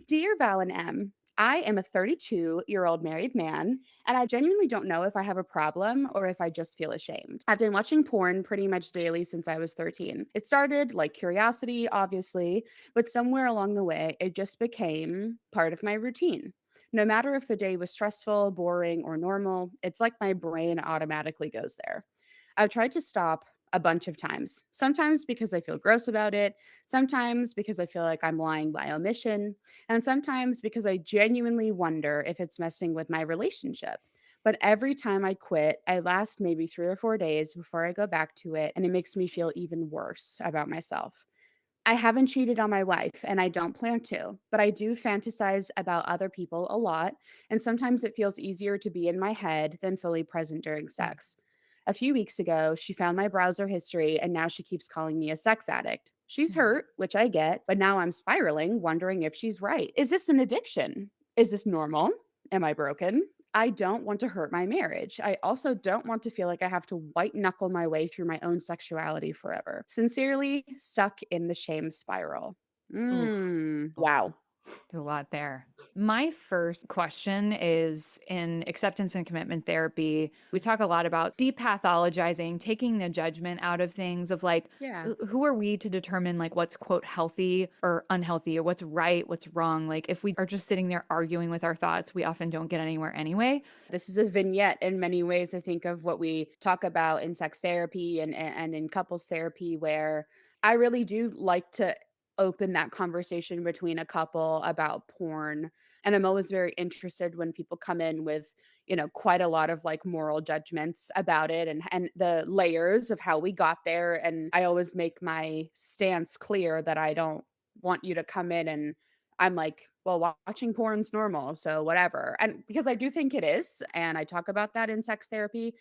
Dear Val and M, I am a 32-year-old married man, and I genuinely don't know if I have a problem or if I just feel ashamed. I've been watching porn pretty much daily since I was 13. It started like curiosity, obviously, but somewhere along the way, it just became part of my routine. No matter if the day was stressful, boring, or normal, it's like my brain automatically goes there. I've tried to stop a bunch of times, sometimes because I feel gross about it, sometimes because I feel like I'm lying by omission, and sometimes because I genuinely wonder if it's messing with my relationship. But every time I quit, I last maybe 3 or 4 days before I go back to it, and it makes me feel even worse about myself. I haven't cheated on my wife, and I don't plan to, but I do fantasize about other people a lot, and sometimes it feels easier to be in my head than fully present during Mm. sex. A few weeks ago, she found my browser history, and now she keeps calling me a sex addict. She's Mm. hurt, which I get, but now I'm spiraling, wondering if she's right. Is this an addiction? Is this normal? Am I broken? I don't want to hurt my marriage. I also don't want to feel like I have to white knuckle my way through my own sexuality forever. Sincerely, stuck in the shame spiral. Oof. Wow. A lot there. My first question is in acceptance and commitment therapy. We talk a lot about depathologizing, taking the judgment out of things of like, Yeah. who are we to determine like what's quote healthy or unhealthy or what's right, what's wrong? Like, if we are just sitting there arguing with our thoughts, we often don't get anywhere anyway. This is a vignette in many ways, I think, of what we talk about in sex therapy and in couples therapy, where I really do like to open that conversation between a couple about porn. And I'm always very interested when people come in with, quite a lot of like moral judgments about it and the layers of how we got there. And I always make my stance clear that I don't want you to come in and I'm like, "Well, watching porn's normal, so whatever." And because I do think it is, and I talk about that in sex therapy,